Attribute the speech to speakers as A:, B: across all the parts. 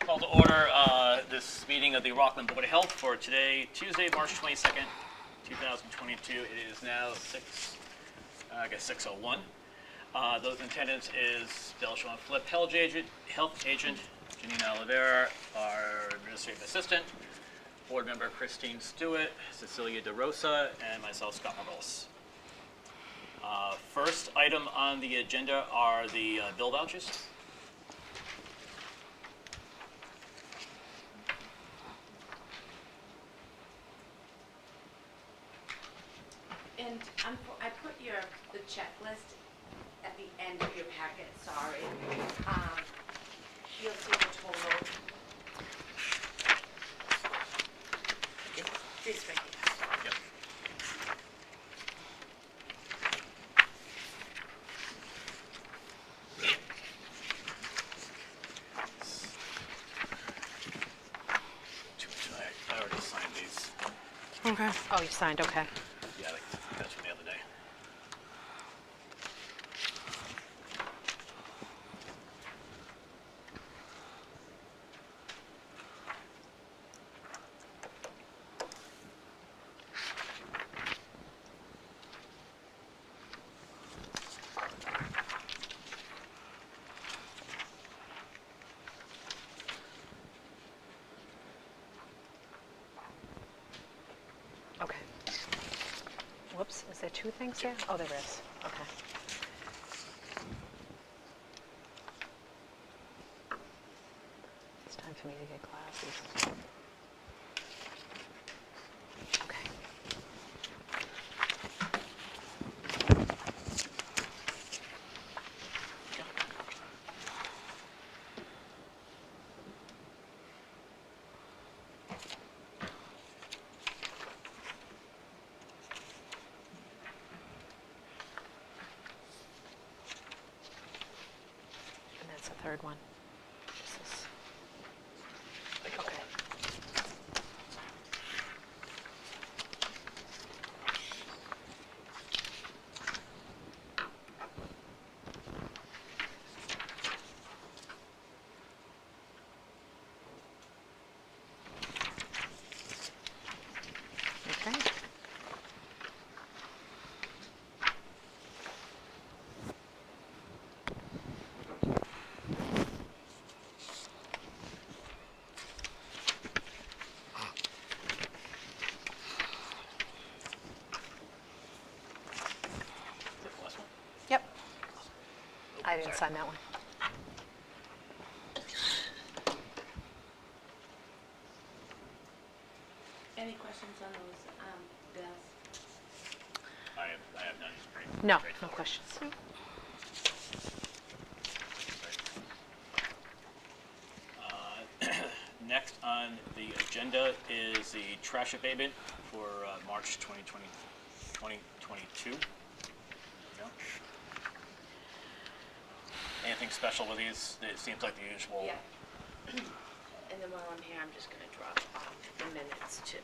A: Call to order this meeting of the Rockland Board of Health for today, Tuesday, March 22nd, 2022. It is now 6:01. Those in attendance is Delshon Flip, health agent, Janina Oliveira, our administrative assistant, board member Christine Stewart, Cecilia DeRosa, and myself, Scott Margolis. First item on the agenda are the bill vouchers.
B: And I put the checklist at the end of your packet, sorry. You'll see the total. This right here.
A: Yep. I already signed these.
C: Okay. Oh, you signed, okay.
A: Yeah, that's from the other day.
C: Okay. Whoops, is there two things here? Oh, there is. Okay. It's time for me to get glasses. Okay. And that's the third one. This is, okay. Okay.
A: Is that the last one?
C: Yep.
A: Oh,
C: I didn't
A: sorry.
C: sign that one.
B: Any questions on those bills?
A: I have none. It's pretty
C: No, no
A: straightforward.
C: questions.
A: Next on the agenda is the trash abatement for March 2022. There we go. Anything special with these? It seems like the usual.
B: Yeah. And then while I'm here, I'm just gonna drop off the minutes too.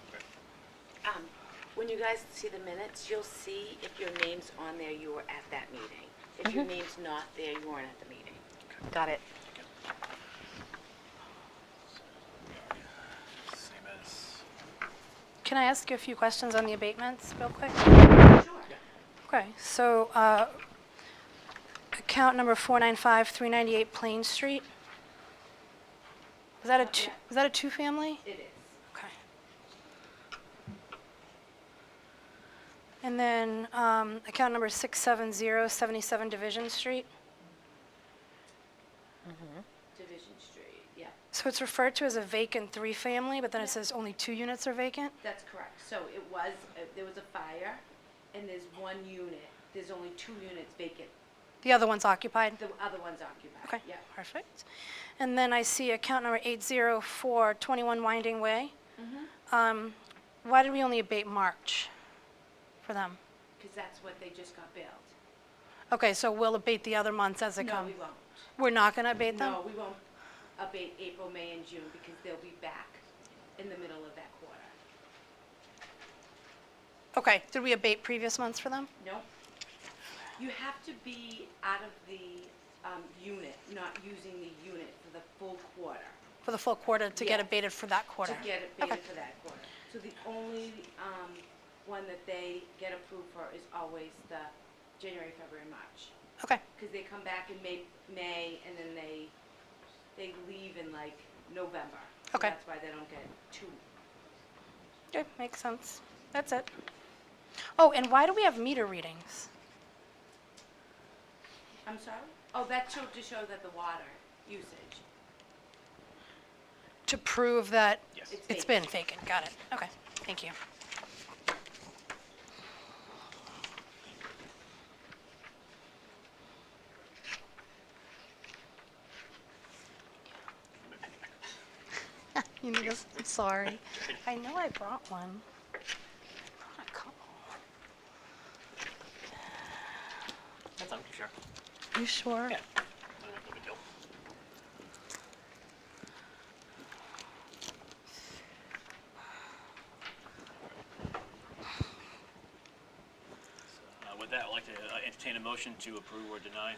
A: Okay.
B: When you guys see the minutes, you'll see if your name's on there, you were at that meeting. If your name's not there, you weren't at the meeting.
C: Got it.
A: Okay. Same as.
D: Can I ask you a few questions on the abatements real quick?
B: Sure.
D: Okay, so account number 495-398 Plain Street. Is that a
B: Yeah.
D: is that a two-family?
B: It is.
D: Okay. And then account number 670-77 Division Street.
B: Division Street, yeah.
D: So it's referred to as a vacant three-family, but then it says only 2 units are vacant?
B: That's correct. So it was, there was a fire, and there's 1 unit. There's only 2 units vacant.
D: The other one's occupied?
B: The other one's occupied.
D: Okay,
B: Yeah.
D: perfect. And then I see account number 804-21 Winding Way. Why did we only abate March for them?
B: Because that's what they just got billed.
D: Okay, so we'll abate the other months as they
B: No,
D: come?
B: we won't.
D: We're not going to abate them?
B: No, we won't abate April, May, and June because they'll be back in the middle of that quarter.
D: Okay, did we abate previous months for them?
B: No. You have to be out of the unit, not using the unit for the full quarter.
D: For the full quarter, to get
B: Yeah.
D: abated for that quarter?
B: To get it
D: Okay.
B: baited for that quarter. So the only one that they get approved for is always the January, February, March.
D: Okay,
B: Because they come back in May, and then they leave in like November. So
D: Okay.
B: that's why they don't get two.
D: okay, makes sense. That's it. Oh, and why do we have meter readings?
B: I'm sorry? Oh, that showed to show that the water usage.
D: To prove that
A: Yes.
D: it's been vacant, got it. Okay, thank you. You need a, I'm sorry. I know I brought one. I brought a couple.
A: That's fine, sure.
D: You sure?
A: Yeah. No big deal. With that, I'd like to entertain a motion to approve or deny,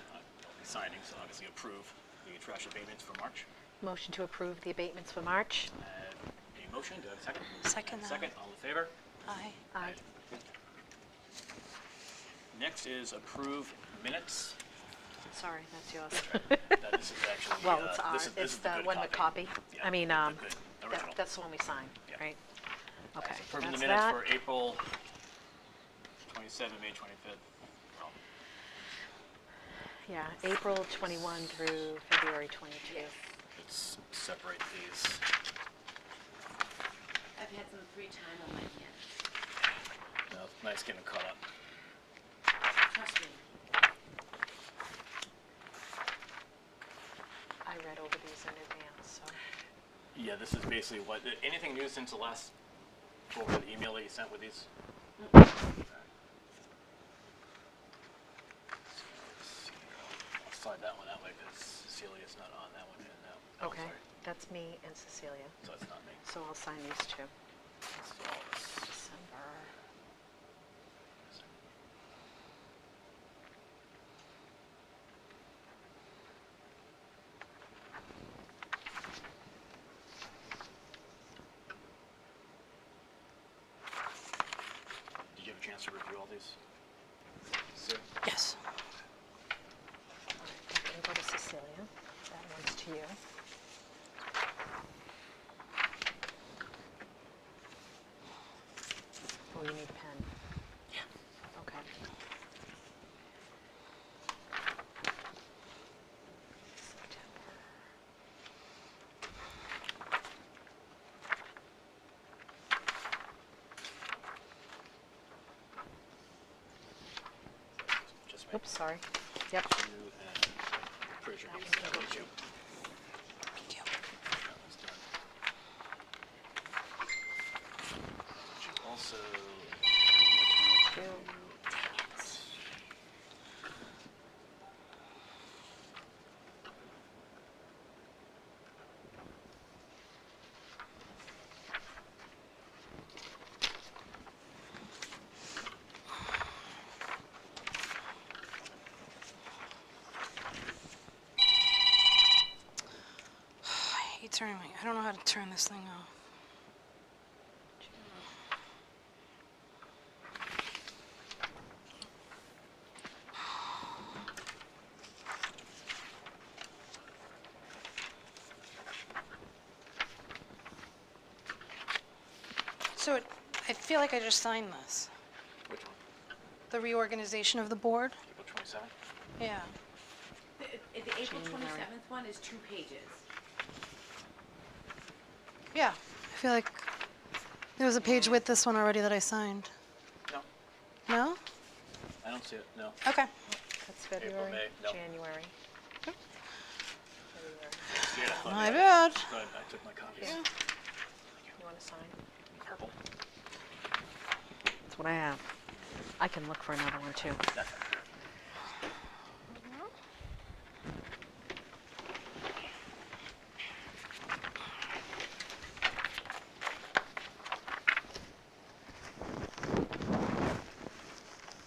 A: signing, so obviously approve the trash abatements for March.
C: Motion to approve the abatements for March.
A: A motion, do I have a second?
D: Second that.
A: Second, all in favor?
D: Aye.
C: Aye.
A: Next is approve minutes.
C: Sorry, that's yours.
A: This is actually,
C: Well, it's
A: this
C: ours.
A: is- this
C: It's
A: is
C: the
A: good
C: one with copy.
A: Yeah,
C: I mean,
A: the good original.
C: that's the one we sign,
A: Yeah.
C: right? Okay,
A: So approving the
C: that's
A: minutes
C: that.
A: for April 27, May 25th. Well,
C: Yeah, April 21 through February 22.
B: Yes.
A: let's separate these.
B: I've had some free time on my hands.
A: No, nice getting caught up.
B: Trust me.
C: I read over these in advance, so.
A: Yeah, this is basically what, anything new since the last, over the email that you sent with these? I'll slide that one that way because Cecilia's not on that one yet now. Oh,
C: Okay,
A: sorry.
C: that's me and Cecilia.
A: So it's not me.
C: So I'll sign these two.
A: It's all this.
C: December.
A: Did you have a chance to review all these? Sue?
D: Yes.
C: All right, that can go to Cecilia. That one's to you. Oh, you need a pen.
A: Yeah.
C: Okay. September.
A: Just me.
C: Oops, sorry. Yep.
A: You and I'm pretty sure
C: That
A: these
C: one's
A: are
C: good.
A: you.
D: Thank you.
A: That one's done. Should also,
C: 22.
D: I hate turning my, I don't know how to turn this thing off. So I feel like I just signed this.
A: which one?
D: The reorganization of the board?
A: April 27th?
D: Yeah.
B: The April
C: January.
B: 27th one is 2 pages.
D: Yeah. I feel like there was a page with this one already that I signed.
A: No,
D: No?
A: I don't see it, no.
D: Okay.
C: That's February,
A: May, no.
C: January. February.
A: Yeah, I thought
D: My
A: you had it.
D: bad.
A: Go ahead, I took my copies.
C: Yeah. You want to sign?
A: Purple.
C: That's what I have. I can look for another one too.
A: That's fine.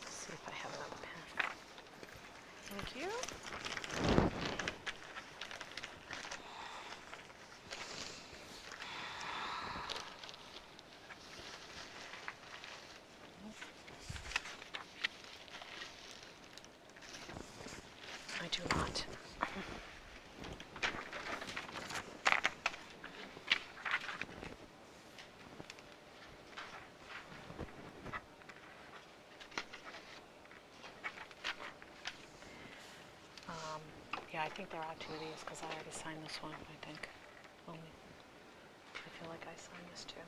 C: See if I have another pen.
D: Thank you.
C: do not. Yeah, I think there are two of these because I already signed this one, I think. Only. I feel like I signed this too,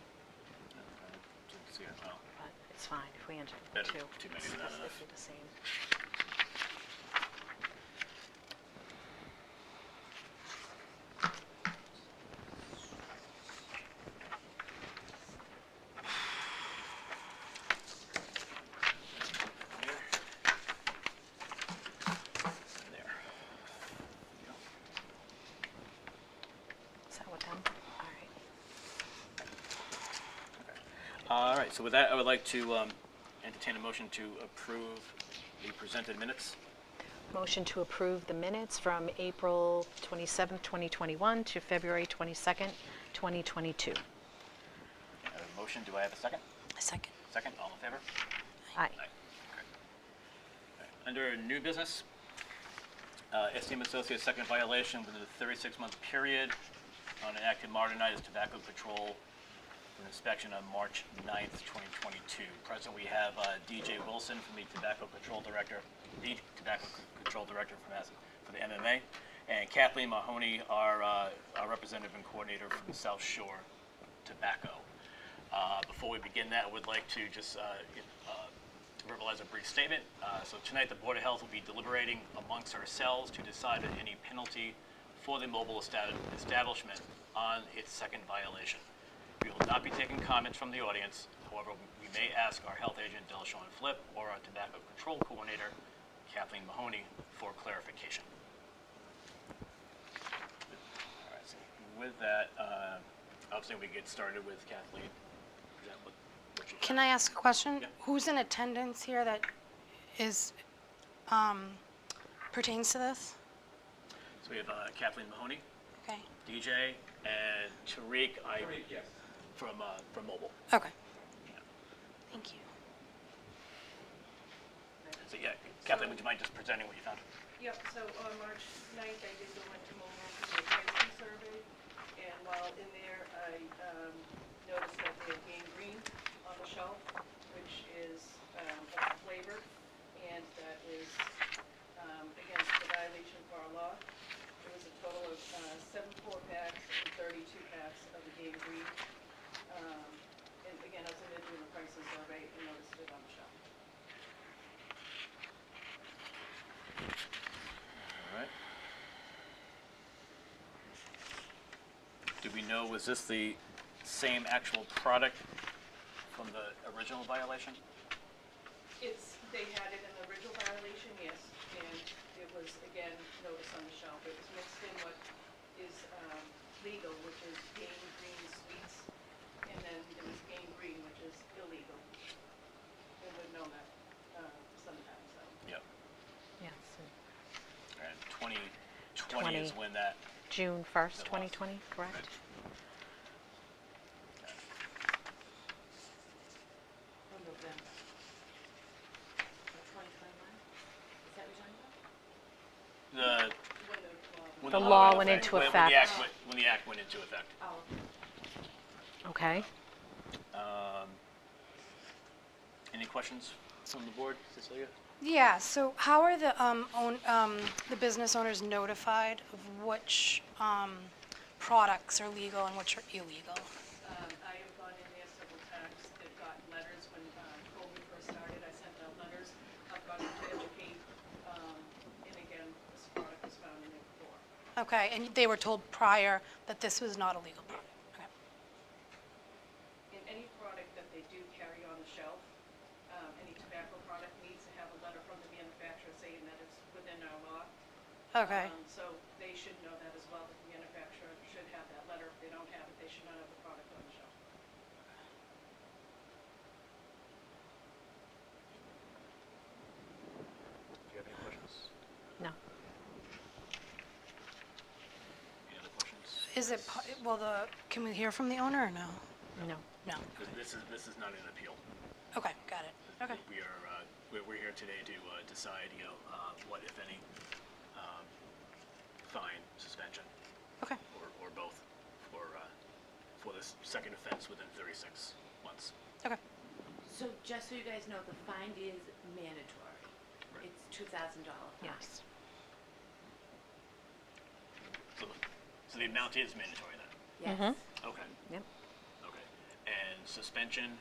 A: See it, well,
C: but it's fine if we enter
A: Better
C: two.
A: too many
C: It's-
A: than not
C: it's-
A: enough.
C: They're the same.
A: there.
C: Is that what them? All right.
A: All right, so with that, I would like to entertain a motion to approve the presented minutes.
C: Motion to approve the minutes from April 27th, 2021 to February 22nd, 2022.
A: I have a motion, do I have a second?
D: A second.
A: Second, all in favor?
C: Aye.
A: Okay. Under new business, STM Associates' second violation within the 36-month period on an active modernized tobacco control for inspection on March 9th, 2022. Present, we have DJ Wilson from the Tobacco Control Director, for the MMA, and Kathleen Mahoney, our representative and coordinator from South Shore Tobacco. Before we begin that, I would like to just verbalize a brief statement. So tonight, the Board of Health will be deliberating amongst ourselves to decide on any penalty for the mobile establishment on its second violation. We will not be taking comments from the audience. However, we may ask our health agent, Delshon Flip, or our tobacco control coordinator, Kathleen Mahoney, for clarification. All right, so with that, obviously we get started with Kathleen. Present what you
D: Can
A: have.
D: I ask a question?
A: Yeah.
D: Who's in attendance here that is, pertains to this?
A: So we have Kathleen Mahoney,
D: Okay,
A: DJ, and Tariq, yes. From mobile.
D: okay. Thank you.
A: So yeah, Kathleen, would you mind just presenting what you found?
E: Yep, so on March 9th, I did go into mobile to do a pricing survey, and while in there, I noticed that they had gangrene on the shelf, which is a flavor, and that is against the violation of our law. There was a total of 7 4-packs and 32 packs of the gangrene. And again, I was in there doing a pricing survey and noticed it on the shelf.
A: All right. Do we know, was this the same actual product from the original violation?
E: They had it in the original violation, yes, and it was, again, noticed on the shelf. It was mixed in what is legal, which is gangrene sweets, and then there was gangrene, which is illegal. And we've known that sometimes, so.
A: Yep.
C: Yes.
A: And 2020 is when that,
C: June 1st,
A: That was.
C: 2020, correct?
A: Right.
B: Or November. Or 2021? Is that what you're talking about?
A: when
C: The
A: law
C: law went into
A: when the
C: effect.
A: when the act went into effect.
B: Oh,
C: Okay.
A: Any questions from the board, Cecilia?
D: Yeah, so how are the business owners notified of which, products are legal and which are illegal?
E: I have gone in there several times. They've gotten letters when COVID first started. I sent out letters. I've gone in to educate, and again, this product was found in there before.
D: Okay, and they were told prior that this was not a legal product? Okay.
E: In any product that they do carry on the shelf, any tobacco product needs to have a letter from the manufacturer saying that it's within our law.
D: Okay,
E: So they should know that as well, that the manufacturer should have that letter. If they don't have it, they should not have the product on the shelf.
A: Do you have any questions?
C: No.
A: Any other questions?
D: is it, can we hear from the owner or no?
C: No.
D: No,
A: This is not an appeal.
D: okay, got it, okay.
A: We are, we're here today to decide, what, if any, fine, suspension,
D: Okay.
A: or both for this second offense within 36 months.
D: Okay.
B: So just so you guys know, the fine is mandatory.
A: Right.
B: It's $2,000 fine.
C: Yes.
A: So the amount is mandatory then?
B: Yes.
A: Okay,
C: Yep.
A: okay. And suspension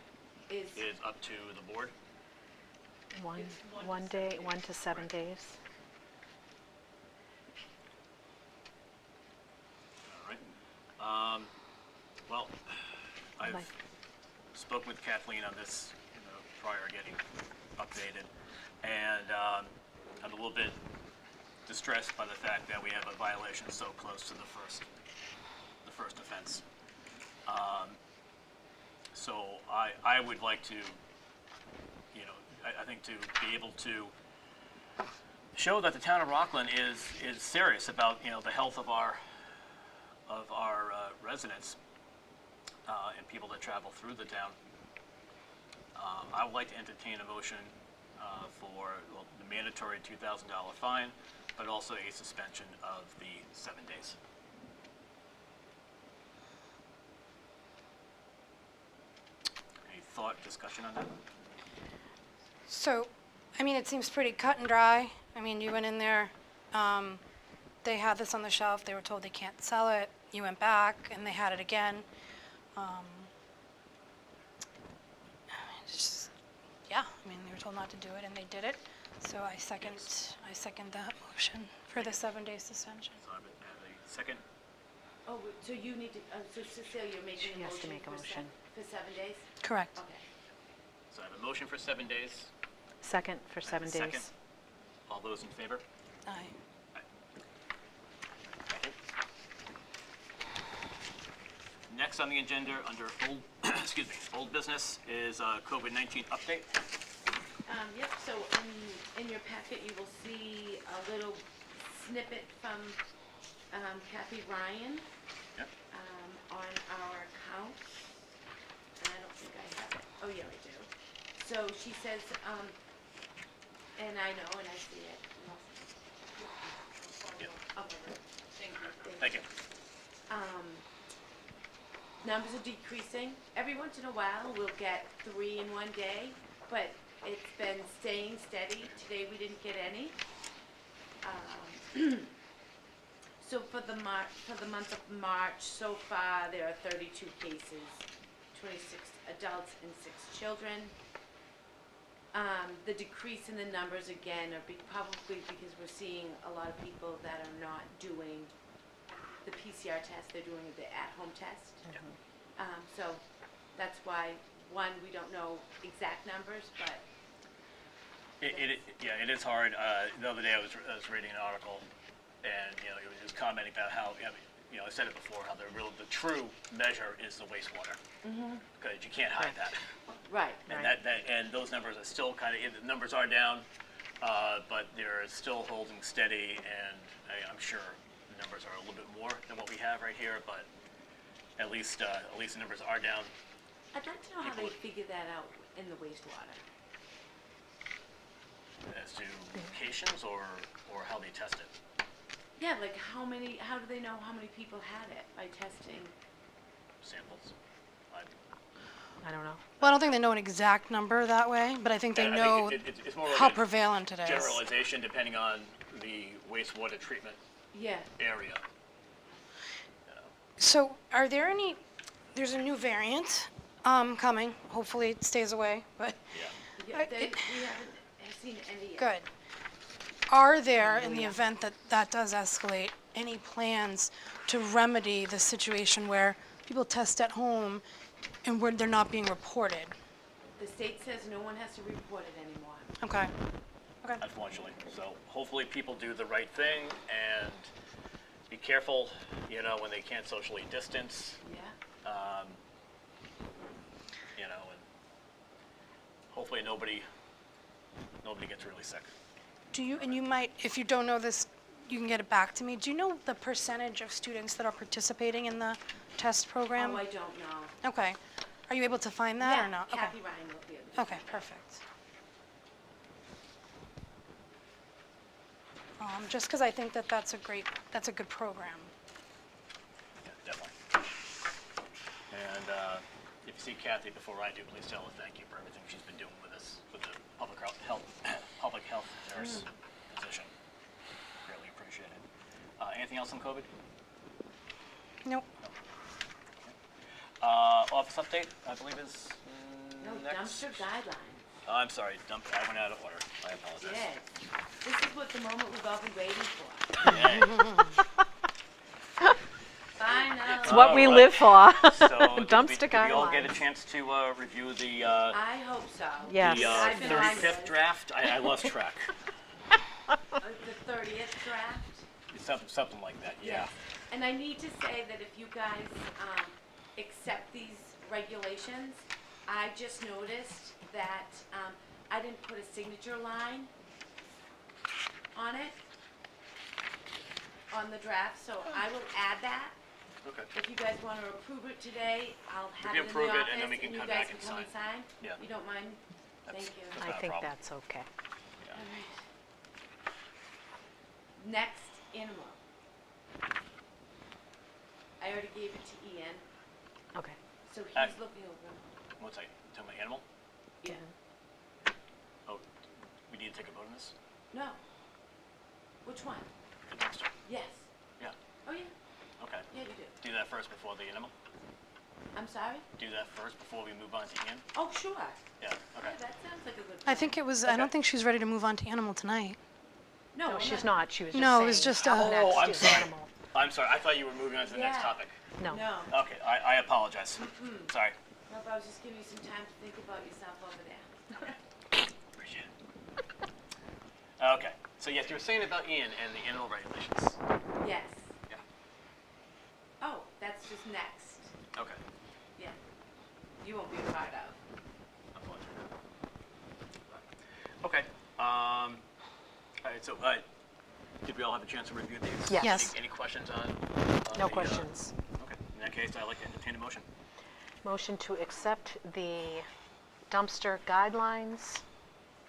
B: Is,
A: is up to the board?
C: One day, 1 to 7 days.
A: All right. Well, I've
C: Like-
A: spoken with Kathleen on this, prior to getting updated, and I'm a little bit distressed by the fact that we have a violation so close to the first offense. So I would like to, I think to be able to show that the town of Rockland is serious about, the health of our residents and people that travel through the town. I would like to entertain a motion for the mandatory $2,000 fine, but also a suspension of the 7 days. Any thought, discussion on that?
D: So, I mean, it seems pretty cut and dry. I mean, you went in there, they had this on the shelf, they were told they can't sell it. You went back and they had it again. It's just, yeah, I mean, they were told not to do it and they did it. So I second that motion for the 7-day suspension.
A: So I have a second.
B: oh, so you need to, so Cecilia, you're making
C: She
B: a
C: has
B: motion
C: to make a
B: for
C: motion.
B: for 7 days?
D: Correct.
B: Okay.
A: So I have a motion for 7 days.
C: Second for
A: I have
C: 7
A: a second.
C: days.
A: All those in favor?
D: Aye.
A: Thank you. Next on the agenda, under old, old business, is COVID-19 update.
B: Yep, so in your packet, you will see a little snippet from Kathy Ryan
A: Yep.
B: on our account. And I don't think I have it. Oh, yeah, I do. So she says, and I know, and I see it.
A: Yep.
B: Okay.
A: Thank you.
B: Numbers are decreasing. Every once in a while, we'll get 3 in one day, but it's been staying steady. Today, we didn't get any. So for the month of March, so far, there are 32 cases, 26 adults and 6 children. The decrease in the numbers, again, are probably because we're seeing a lot of people that are not doing the PCR test, they're doing the at-home test. So that's why, one, we don't know exact numbers, but
A: Yeah, it is hard. The other day I was reading an article, and it was just commenting about how, I said it before, how the true measure is the wastewater, because you can't hide that.
B: right.
A: And and those numbers are still the numbers are down, but they're still holding steady, and I'm sure the numbers are a little bit more than what we have right here, but at least the numbers are down.
B: I'd like to know how they figure that out in the wastewater.
A: As to locations or how they test it.
B: Yeah, like how do they know how many people had it by testing?
A: Samples.
C: I don't know.
D: Well, I don't think they know an exact number that way, but I think they
A: And I
D: know
A: think it's more of
D: how
A: a
D: prevalent it is.
A: generalization depending on the wastewater treatment
B: Yeah.
A: area.
D: So are there there's a new variant coming, hopefully it stays away, but
B: Yeah, we haven't seen any yet.
D: good. Are there, in the event that that does escalate, any plans to remedy the situation where people test at home and where they're not being reported?
B: The state says no one has to report it anymore.
D: Okay. Okay.
A: Unfortunately. So hopefully people do the right thing and be careful, when they can't socially distance,
B: Yeah.
A: and hopefully nobody gets really sick.
D: Do you, and you might, if you don't know this, you can get it back to me. Do you know the percentage of students that are participating in the test program?
B: Oh, I don't know.
D: Okay. Are you able to find that or not?
B: Kathy Ryan will be able to.
D: Okay, perfect. just because I think that that's a good program.
A: Yeah, definitely. And if you see Kathy before I do, please tell her thank you for everything she's been doing with us, with the public health nurse position. Greatly appreciated. Anything else on COVID?
D: Nope.
A: Office update, I believe is
B: No,
A: next.
B: dumpster guidelines.
A: I'm sorry, I went out of order. I apologize.
B: Yes. This is what the moment we've all been waiting for.
A: Yay.
B: Finally.
C: It's what we
A: All right.
C: live for.
A: So,
C: Dumpster
A: did we all get a
C: guidelines.
A: chance to review the
B: I hope so.
C: Yes.
B: I've been on
A: 35th
B: this.
A: draft? I lost track.
B: The 30th draft.
A: Something like that, yeah.
B: Yes. And I need to say that if you guys accept these regulations, I just noticed that I didn't put a signature line on it, on the draft, so I will add that.
A: Okay.
B: If you guys want to approve it today, I'll have
A: can
B: it in the
A: approve
B: office,
A: it, and then we can
B: you
A: come
B: guys
A: back
B: can
A: and
B: come and sign.
A: Yeah.
B: You don't mind?
A: That's-
B: Thank you.
A: that's
C: I
A: not a
C: think
A: problem.
C: that's okay.
A: Yeah.
B: All right. Next, animal. I already gave it to Ian,
C: Okay.
B: so he's
A: Ac-
B: looking over.
A: What's that? Talking about animal?
B: Yeah.
A: Oh, we need to take a vote on this?
B: No. Which one?
A: The dumpster?
B: Yes.
A: Yeah.
B: Oh, yeah.
A: Okay.
B: Yeah, you do.
A: Do that first before the animal?
B: I'm sorry?
A: Do that first before we move on to Ian?
B: Oh, sure.
A: Yeah, okay.
B: Yeah, that sounds like a good
D: I
B: plan.
D: think it was, I
A: Okay.
D: don't think she's ready to move on to animal tonight.
B: No,
C: No,
B: I'm
C: she's not. She was just
D: No,
C: saying.
D: it was just,
C: up
D: Oh,
C: next
A: I'm
C: is
A: sorry.
C: animal.
A: I'm sorry, I thought you were moving on to the next
B: Yeah.
A: topic.
C: No.
B: No.
A: Okay, I apologize. Sorry.
B: No, but I was just giving you some time to think about yourself over there.
A: Appreciate it. Okay, so yes, you were saying about Ian and the animal regulations.
B: Yes.
A: Yeah.
B: Oh, that's just next.
A: Okay.
B: Yeah. You won't be a part of.
A: Apologize. Okay, all right, so, did we all have a chance to review these?
C: Yes.
D: Yes.
A: Any questions on?
C: No
A: the,
C: questions.
A: Okay, in that case, I'd like to entertain a motion.
C: Motion to accept the dumpster guidelines,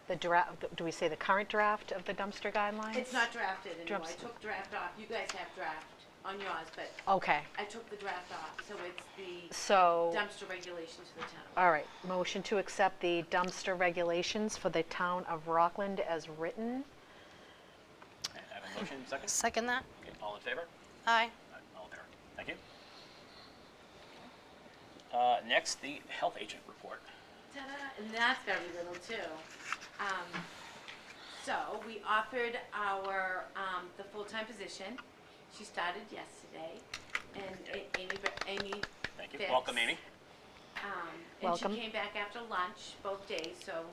C: the draft, do we say the current draft of the dumpster guidelines?
B: It's not drafted anymore. I
C: Drafts.
B: took draft off. You guys have draft on yours, but
C: Okay,
B: I took the draft off, so it's the
C: so,
B: dumpster regulations for the town.
C: all right, motion to accept the dumpster regulations for the town of Rockland as written.
A: I have a motion, second?
D: Second that?
A: Okay, all in favor?
D: Aye.
A: All in favor. Thank you. Next, the health agent report.
B: Ta-da, and that's very little too. So we offered our, the full-time position. She started yesterday, and Amy
A: Thank you.
B: Fitz.
A: Welcome, Amy.
B: And
C: Welcome.
B: she came back after lunch both days, so.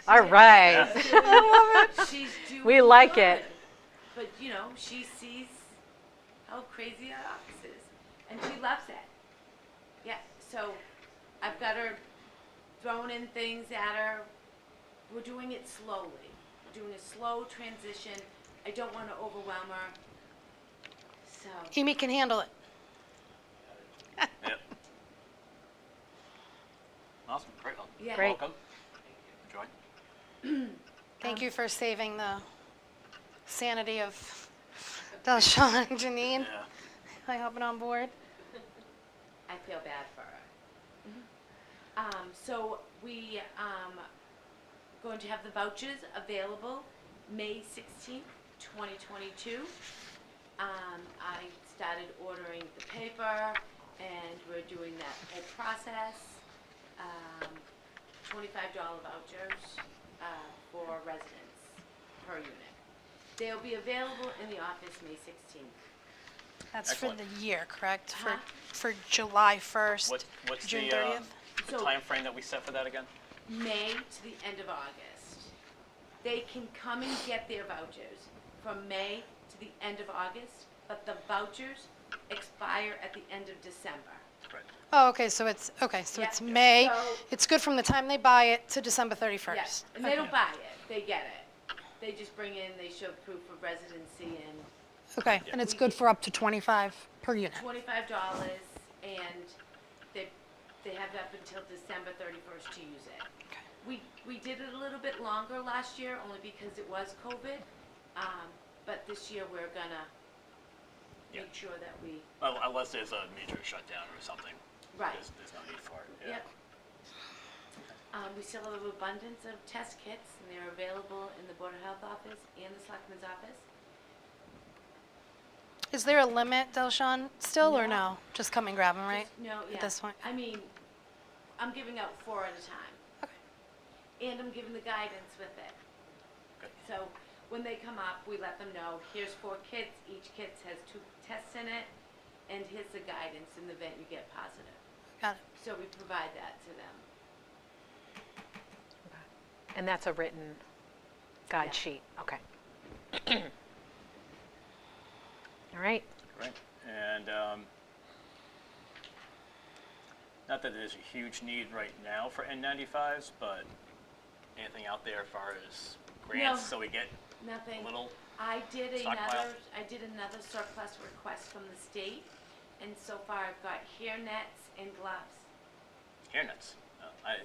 C: All right.
B: She's doing
C: We like
B: good.
C: it.
B: But, you know, she sees how crazy our office is, and she loves it. Yeah, so I've got her throwing in things at her. We're doing it slowly. We're doing a slow transition. I don't want to overwhelm her. So,
D: Amy can handle it.
A: Yep. Awesome, great. Well,
B: Yeah.
C: Great.
A: Welcome. Enjoy.
D: Thank you for saving the sanity of Delshawn and Janine
A: Yeah.
D: by hopping on board.
B: I feel bad for her. So we going to have the vouchers available May 16th, 2022. I started ordering the paper, and we're doing that whole process. $25 vouchers for residents per unit. They'll be available in the office May 16th.
D: That's for
A: Excellent.
D: the year, correct?
B: Huh?
D: For July 1st,
A: What's
D: June
A: the
D: 30th?
B: So-
A: time frame that we set for that again?
B: May to the end of August. They can come and get their vouchers from May to the end of August, but the vouchers expire at the end of December.
A: Right.
D: Oh, okay, so it's
B: Yeah.
D: May.
B: So-
D: It's good from the time they buy it to December
B: Yes,
D: 31st.
B: and they don't buy it, they get it. They just bring in, they show proof of residency and
D: Okay, and it's good for up to 25 per unit.
B: $25, and they have up until December 31st to use it. We did it a little bit longer last year, only because it was COVID. But this year, we're gonna
A: Yeah.
B: make sure that we,
A: Unless there's a major shutdown or something.
B: right.
A: There's no need for it, yeah.
B: Yep. We still have an abundance of test kits, and they're available in the Board of Health office and the Selectman's office.
D: Is there a limit, Delshawn, still, or
B: No.
D: no? Just come and grab them, right?
B: No, yeah.
D: At this point?
B: I mean, I'm giving out 4 at a time.
D: Okay.
B: And I'm giving the guidance with it.
A: Good.
B: So when they come up, we let them know, here's 4 kits, each kit has 2 tests in it, and here's the guidance in the event you get positive.
D: Got it.
B: So we provide that to them.
C: And that's a written guide
B: Yeah.
C: sheet, okay. All right,
A: Right, and not that there's a huge need right now for N95s, but anything out there as far as grants,
B: No.
A: so we get
B: Nothing.
A: a little,
B: I did
A: stockpile?
B: another surplus request from the state, and so far I've got hair nets and gloves.
A: hairnets.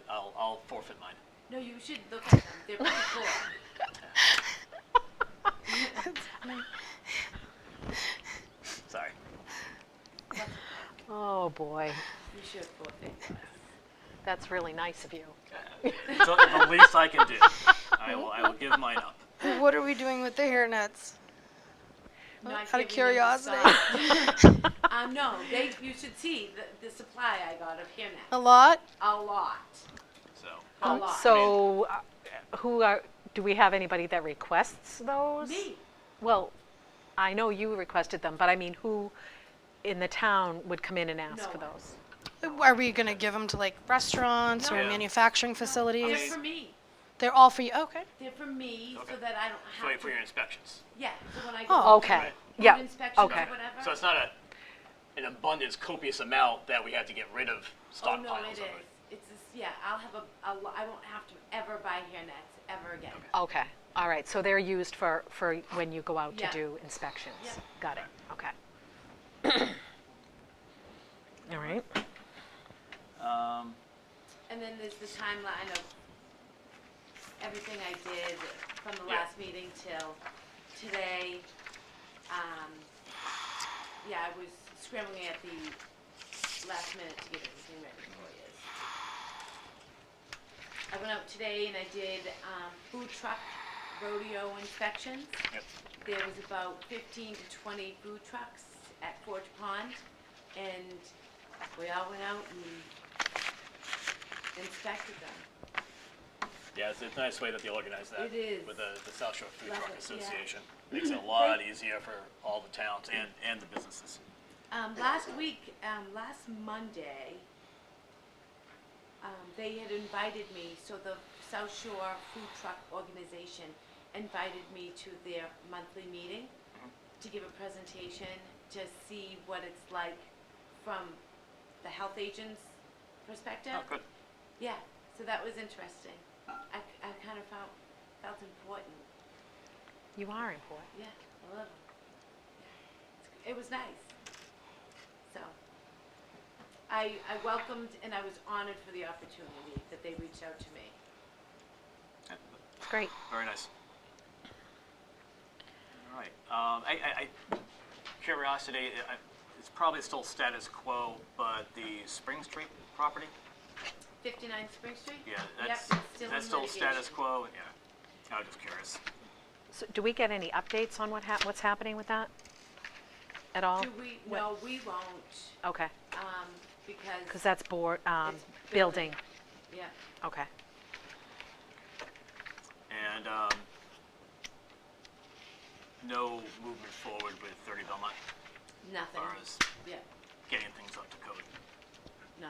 A: I'll forfeit mine.
B: No, you should look at them. They're pretty cool.
A: Sorry.
C: oh boy,
B: You should forfeit yours.
C: that's really nice of you.
A: It's the least I can do. I will give mine up.
D: What are we doing with the hairnets?
B: Not
D: Out of
B: giving them the
D: curiosity.
B: stock. No, you should see the supply I got of hair nets.
D: A lot?
B: A lot.
A: So,
B: A lot.
C: So, do we have anybody that requests those?
B: Me.
C: Well, I know you requested them, but I mean, who in the town would come in and ask
B: No
C: for
B: one.
C: those?
D: Are we going to give them to like restaurants
B: No.
D: or
A: Yeah.
D: manufacturing
B: They're
D: facilities?
B: for me.
D: They're all for you? Okay.
B: They're for me,
A: Okay.
B: so that I don't
A: so
B: have
A: for
B: to.
A: your inspections.
B: Yeah, so when I go.
D: Oh,
C: Okay,
A: Right.
B: food
C: yeah,
B: inspections or
C: okay.
B: whatever.
A: So it's not an abundance, copious amount that we have to get rid of
B: Oh,
A: stockpiles
B: no,
A: of
B: it is.
A: it.
B: It's just, yeah, I'll have I won't have to ever buy hair nets ever again.
C: Okay, all right, so they're used for when you go out to
B: Yeah.
C: do inspections?
B: Yeah.
C: Got it, okay. All right,
B: And then there's the timeline of everything I did from the
A: Yeah.
B: last meeting till today. Yeah, I was scrambling at the last minute to get everything ready for you. I went out today and I did food truck rodeo inspections.
A: Yep.
B: There was about 15 to 20 food trucks at Forge Pond, and we all went out and inspected them.
A: Yeah, it's a nice way that they organize that.
B: It is.
A: With the South Shore Food
B: Love
A: Truck
B: it, yeah.
A: Association. Makes it a lot easier for all the towns and the businesses.
B: Last Monday, they had invited me, so the South Shore Food Truck Organization invited me to their monthly meeting to give a presentation to see what it's like from the health agent's perspective.
A: Oh, good.
B: Yeah, so that was interesting. I kind of felt important.
C: you are important.
B: Yeah, a little. Yeah. It was nice. So, I welcomed and I was honored for the opportunity that they reached out to me.
A: Yeah,
C: It's great.
A: very nice. All right. Curiosity, it's probably still status quo, but the Spring Street property?
B: 59 Spring Street?
A: Yeah,
B: Yep,
A: that's,
B: it's still
A: that's
B: in
A: still status
B: litigation.
A: quo? Yeah. I was just curious.
C: So do we get any updates on what's happening with that at all?
B: Do we, no, we won't,
C: Okay,
B: because,
C: because that's board,
B: It's
C: building,
B: building. yeah.
C: okay.
A: And no movement forward with 30 Belmont as
B: Nothing.
A: far as
B: Yeah,
A: getting things up to code.
B: no.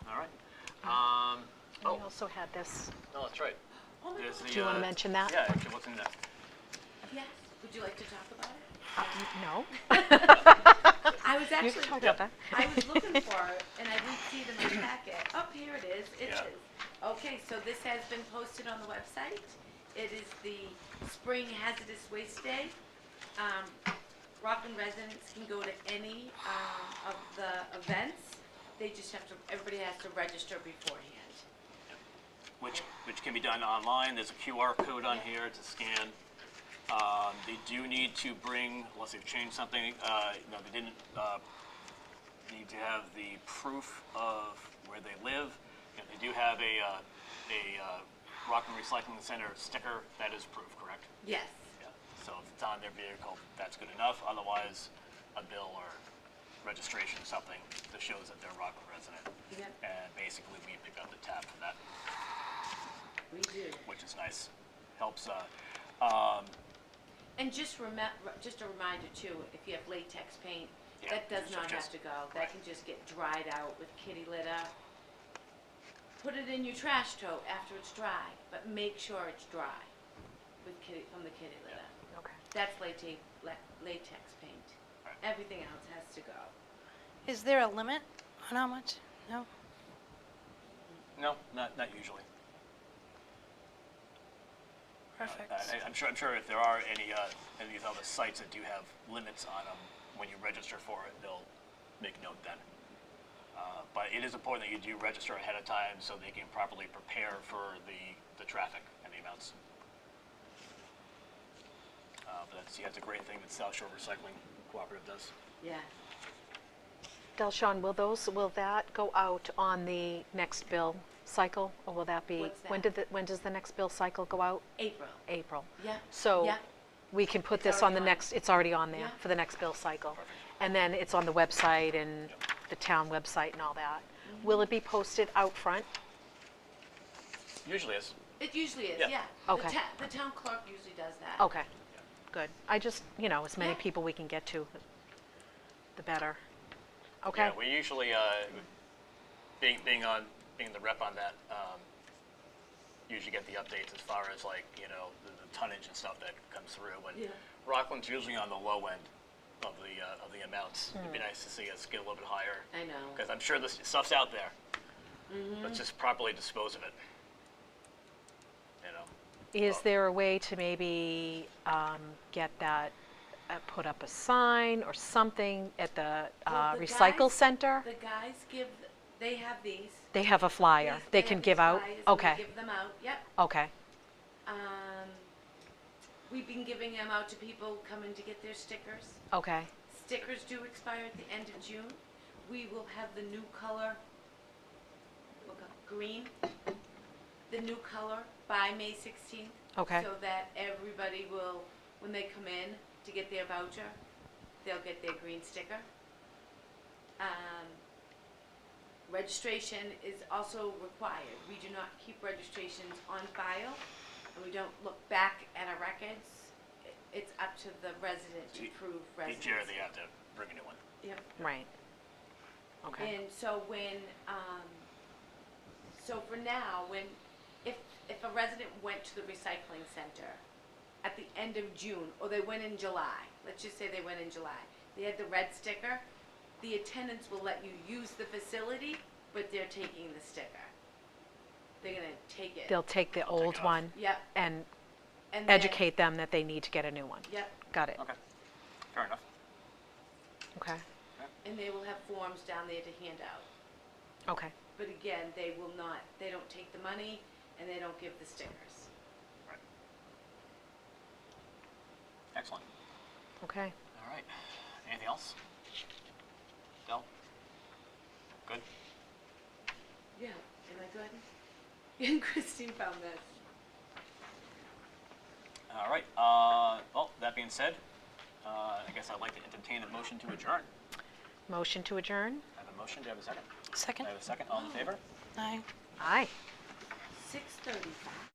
A: All right.
C: We also had this,
A: No, that's right.
B: Oh my
A: There's
B: God.
A: the,
C: do you want to mention that?
A: Yeah, actually, what's in that?
B: Yes, would you like to talk about it?
C: No?
B: I was
C: You
B: actually,
C: can talk about that.
B: I was looking for it, and I didn't see it in my packet. Oh, here it is, it
A: Yeah.
B: is. Okay, so this has been posted on the website. It is the Spring Hazardous Waste Day. Rockland residents can go to any of the events they just have to, everybody has to register beforehand.
A: which can be done online. There's a QR code on here to scan. They do need to bring, unless they've changed something, no, they didn't need to have the proof of where they live. You know, they do have a Rockland Recycling Center sticker. That is proof, correct?
B: Yes.
A: Yeah. So if it's on their vehicle, that's good enough. Otherwise, a bill or registration, something that shows that they're a Rockland resident.
B: Yep.
A: And basically, we pick up the tab for that,
B: We do.
A: which is nice. Helps.
B: And just just a reminder too, if you have latex paint,
A: Yeah,
B: that does not have
A: just-
B: to go. That
A: right.
B: can just get dried out with kitty litter. Put it in your trash tote after it's dry, but make sure it's dry from the kitty litter.
C: Okay.
B: That's latex paint.
A: Right.
B: Everything else has to go.
D: Is there a limit on how much? No?
A: No, not usually.
D: Perfect.
A: I'm sure if there are any of these other sites that do have limits on them, when you register for it, they'll make note then. But it is important that you do register ahead of time so they can properly prepare for the traffic and the amounts. But that's a great thing that South Shore Recycling Cooperative does.
B: Yeah.
C: Delshon, will that go out on the next bill cycle, or will that be?
B: What's
C: When
B: that?
C: when does the next bill cycle go out?
B: April.
C: April.
B: Yeah.
C: So
B: Yeah.
C: we can put
B: It's
C: this on the
B: already on.
C: next, it's already on there
B: Yeah.
C: for the next bill cycle. And then it's on the website and the town website and all that. Will it be posted out front?
A: Usually is.
B: It usually is,
A: Yeah.
B: yeah.
C: Okay.
B: The town clerk usually does that.
C: Okay, good. I just, as many
B: Yeah.
C: people we can get to, the better. Okay?
A: Yeah, we usually, being the rep on that, usually get the updates as far as like, the tonnage and stuff that comes through. But
B: Yeah.
A: Rockland's usually on the low end of the amounts. It'd be nice to see us get a little bit higher.
B: I know.
A: Because I'm sure this stuff's out there. Let's just properly dispose of it.
C: Is there a way to maybe get that, put up a sign or something at the
B: Well, the
C: recycle
B: guys-
C: center?
B: The guys they have these.
C: They have a flyer they can
B: have
C: give
B: these
C: out?
B: flyers and we
C: Okay,
B: give them out, yep.
C: okay,
B: We've been giving them out to people coming to get their stickers.
C: okay,
B: Stickers do expire at the end of June. We will have the new color, green, the new color by May 16th.
C: okay.
B: So that everybody will, when they come in to get their voucher, they'll get their green sticker. Registration is also required. We do not keep registrations on file, and we don't look back at our records. It's up to the resident to prove
A: Each year
B: residency.
A: they have to bring a new one.
B: Yep.
C: Right. Okay,
B: And so so for now, if a resident went to the recycling center at the end of June, or they went in July, let's just say they went in July, they had the red sticker, the attendants will let you use the facility, but they're taking the sticker. They're gonna take it.
C: they'll take the
A: take
C: old
A: it off.
C: one
B: Yep.
C: and
B: And then-
C: educate them that they need to get a new one.
B: Yep,
C: Got it,
A: Okay, fair enough.
C: okay,
B: and they will have forms down there to hand out.
C: okay,
B: But again, they don't take the money, and they don't give the stickers.
A: Right. Excellent.
C: okay.
A: All right. Anything else? Del? Good?
B: Yeah, am I good? And Christine found this.
A: All right. Well, that being said, I guess I'd like to entertain a motion to adjourn.
C: Motion to adjourn?
A: I have a motion. Do I have a second?
D: Second?
A: I have a second. All in favor?
D: Aye.
C: Aye.
B: 6:35.